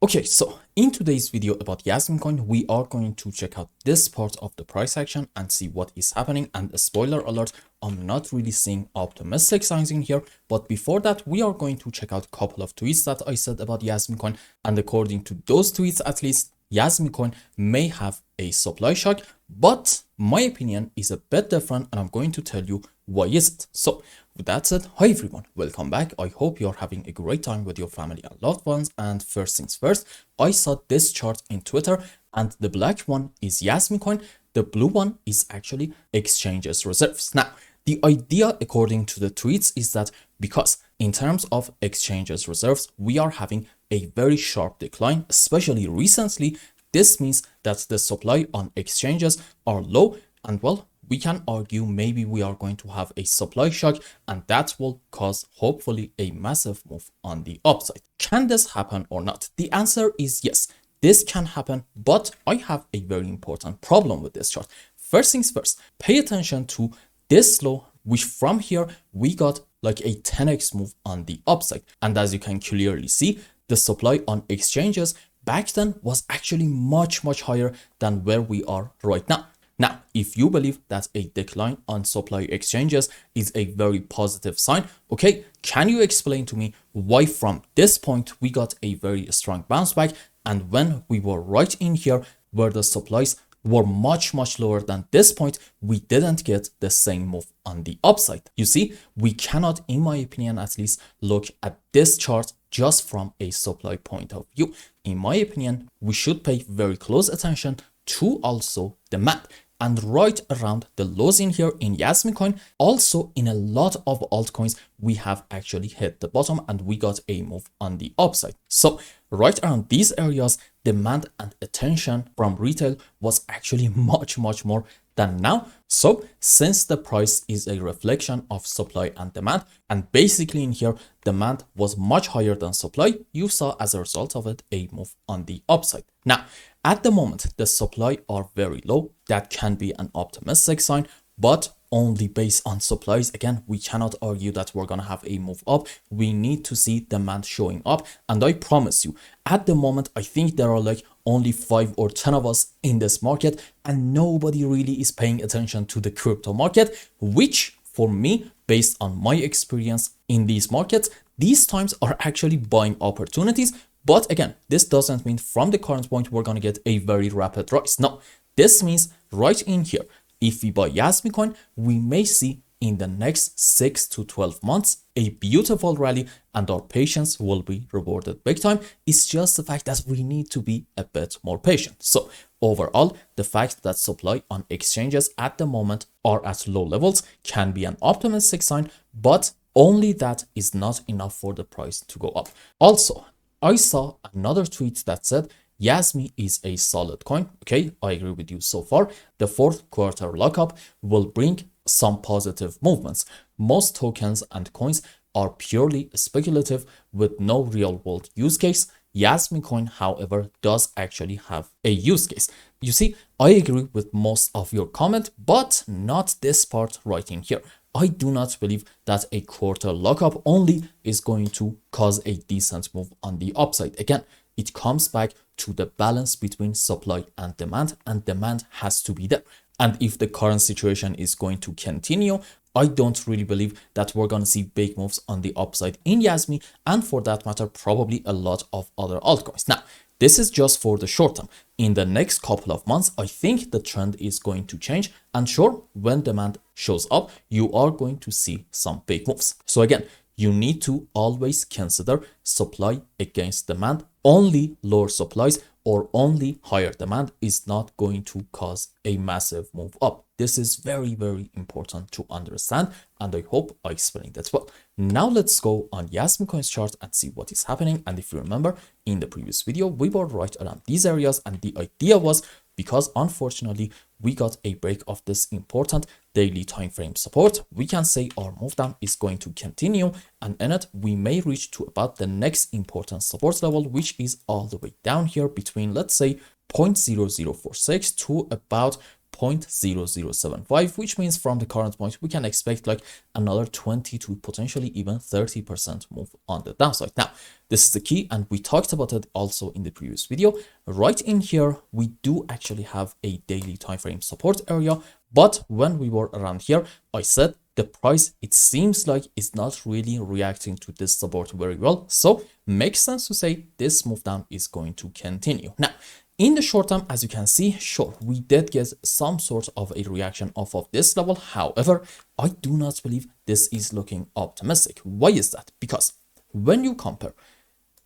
Okay, so in today's video about JasmyCoin, we are going to check out this part of the price action and see what is happening. And a spoiler alert, I'm not really seeing optimistic signs in here. But before that, we are going to check out a couple of tweets that I said about JasmyCoin. And according to those tweets, at least, JasmyCoin may have a supply shock, but my opinion is a bit different, and I'm going to tell you why is it. So with that said, hi everyone, welcome back. I hope you're having a great time with your family and loved ones. And first things first, I saw this chart in Twitter, and the black one is JasmyCoin, the blue one is actually exchanges reserves. Now, the idea according to the tweets is that because in terms of exchanges reserves, we are having a very sharp decline, especially recently. This means that the supply on exchanges are low, and well, we can argue maybe we are going to have a supply shock, and that will cause hopefully a massive move on the upside. Can this happen or not? The answer is yes, this can happen, but I have a very important problem with this chart. First things first, pay attention to this low, which from here we got like a 10x move on the upside. And as you can clearly see, the supply on exchanges back then was actually much higher than where we are right now. Now, if you believe that a decline on supply exchanges is a very positive sign, okay, can you explain to me why from this point we got a very strong bounce back, and when we were right in here where the supplies were much lower than this point, we didn't get the same move on the upside? You see, we cannot, in my opinion at least, look at this chart just from a supply point of view. In my opinion, we should pay very close attention to also demand. And right around the lows in here in JasmyCoin, also in a lot of altcoins, we have actually hit the bottom and we got a move on the upside. So right around these areas, demand and attention from retail was actually much more than now. So since the price is a reflection of supply and demand, and basically in here, demand was much higher than supply, you saw as a result of it a move on the upside. Now, at the moment, the supply are very low. That can be an optimistic sign, but only based on supplies. Again, we cannot argue that we're going to have a move up. We need to see demand showing up. And I promise you, at the moment, I think there are like only 5 or 10 of us in this market, and nobody really is paying attention to the crypto market, which for me, based on my experience in these markets, these times are actually buying opportunities. But again, this doesn't mean from the current point we're going to get a very rapid rise. No, this means right in here, if we buy JasmyCoin, we may see in the next 6 to 12 months a beautiful rally, and our patience will be rewarded big time. It's just the fact that we need to be a bit more patient. So overall, the fact that supply on exchanges at the moment are at low levels can be an optimistic sign, but only that is not enough for the price to go up. Also, I saw another tweet that said Jasmy is a solid coin. Okay, I agree with you so far. The fourth quarter lockup will bring some positive movements. Most tokens and coins are purely speculative with no real world use case. JasmyCoin, however, does actually have a use case. You see, I agree with most of your comment, but not this part right in here. I do not believe that a quarter lockup only is going to cause a decent move on the upside. Again, it comes back to the balance between supply and demand has to be there. And if the current situation is going to continue, I don't really believe that we're going to see big moves on the upside in Jasmy, and for that matter, probably a lot of other altcoins. Now, this is just for the short term. In the next couple of months, I think the trend is going to change. And sure, when demand shows up, you are going to see some big moves. So again, you need to always consider supply against demand. Only lower supplies or only higher demand is not going to cause a massive move up. This is very important to understand, and I hope I explained that well. Now let's go on JasmyCoin's chart and see what is happening. And if you remember, in the previous video, we were right around these areas, and the idea was, because unfortunately we got a break of this important daily time frame support, we can say our move down is going to continue, and in it we may reach to about the next important support level, which is all the way down here between, let's say, 0.0046 to about 0.0075, which means from the current point we can expect like another 20 to potentially even 30% move on the downside. Now this is the key, and we talked about it also in the previous video. Right in here we do actually have a daily time frame support area, but when we were around here I said the price, it seems like, is not really reacting to this support very well, so makes sense to say this move down is going to continue. Now in the short term, as you can see, sure, we did get some sort of a reaction off of this level. However, I do not believe this is looking optimistic. Why is that? Because when you compare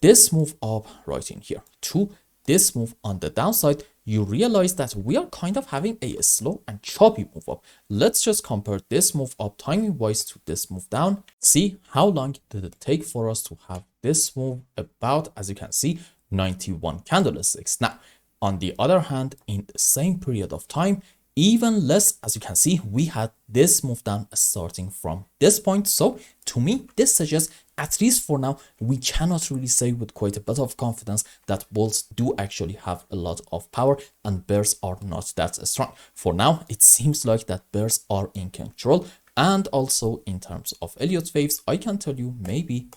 this move up right in here to this move on the downside, you realize that we are kind of having a slow and choppy move up. Let's just compare this move up timing wise to this move down. See how long did it take for us to have this move about, as you can see, 91 candlesticks. Now, on the other hand, in the same period of time, even less, as you can see, we had this move down starting from this point. So to me, this suggests, at least for now, we cannot really say with quite a bit of confidence that bulls do actually have a lot of power and bears are not that strong. For now, it seems like that bears are in control. And also in terms of Elliott waves, I can tell you maybe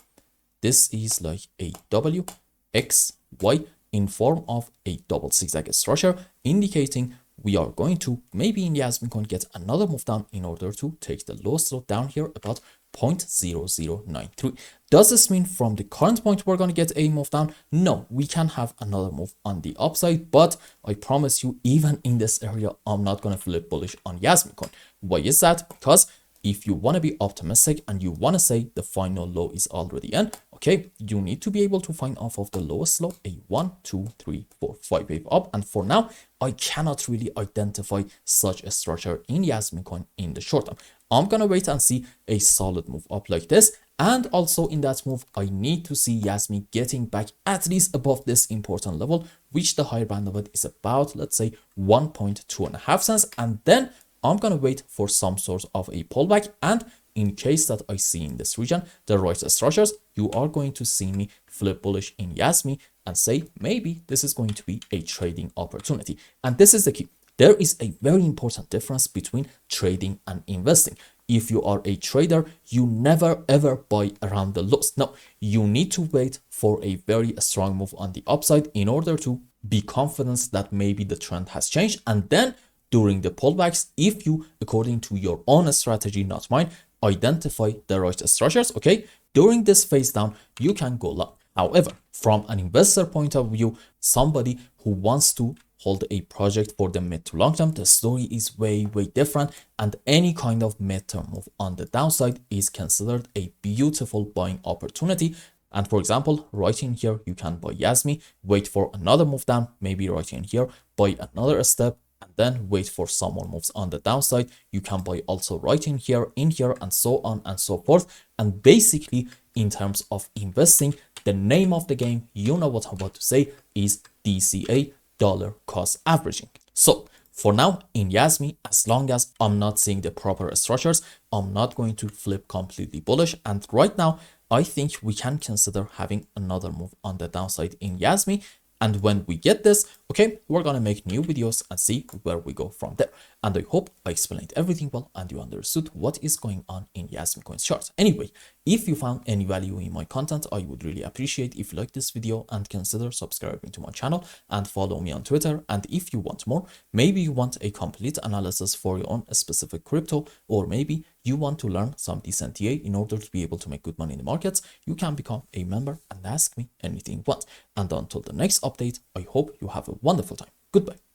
this is like a W, X, Y in form of a double zigzag structure, indicating we are going to maybe in JasmyCoin get another move down in order to take the lowest low down here about 0.0093. Does this mean from the current point we're going to get a move down? No, we can have another move on the upside, but I promise you, even in this area, I'm not going to flip bullish on JasmyCoin. Why is that? Because if you want to be optimistic and you want to say the final low is already in, okay, you need to be able to find off of the lowest low a 1, 2, 3, 4, 5 wave up. And for now, I cannot really identify such a structure in JasmyCoin in the short term. I'm going to wait and see a solid move up like this. And also in that move, I need to see Jasmy getting back at least above this important level, which the higher band of it is about, let's say 1.25 cents. And then I'm going to wait for some sort of a pullback, and in case that I see in this region the right structures, you are going to see me flip bullish in Jasmy and say maybe this is going to be a trading opportunity. And this is the key. There is a very important difference between trading and investing. If you are a trader, you never ever buy around the lows. No, you need to wait for a very strong move on the upside in order to be confident that maybe the trend has changed, and then during the pullbacks, if you, according to your own strategy, not mine, identify the right structures, okay, during this phase down, you can go long. However, from an investor point of view, somebody who wants to hold a project for the mid to long term, the story is way different, and any kind of mid-term move on the downside is considered a beautiful buying opportunity. And for example, right in here, you can buy Jasmy, wait for another move down, maybe right in here, buy another step, and then wait for some more moves on the downside. You can buy also right in here, and so on and so forth. And basically, in terms of investing, the name of the game, you know what I'm about to say, is DCA, dollar cost averaging. So for now in Jasmy, as long as I'm not seeing the proper structures, I'm not going to flip completely bullish. And right now, I think we can consider having another move on the downside in Jasmy. And when we get this, okay, we're going to make new videos and see where we go from there. And I hope I explained everything well and you understood what is going on in JasmyCoin's chart. Anyway, if you found any value in my content, I would really appreciate if you like this video and consider subscribing to my channel and follow me on Twitter. And if you want more, maybe you want a complete analysis for your own specific crypto, or maybe you want to learn some decent TA in order to be able to make good money in the markets, you can become a member and ask me anything you want. And until the next update, I hope you have a wonderful time. Goodbye.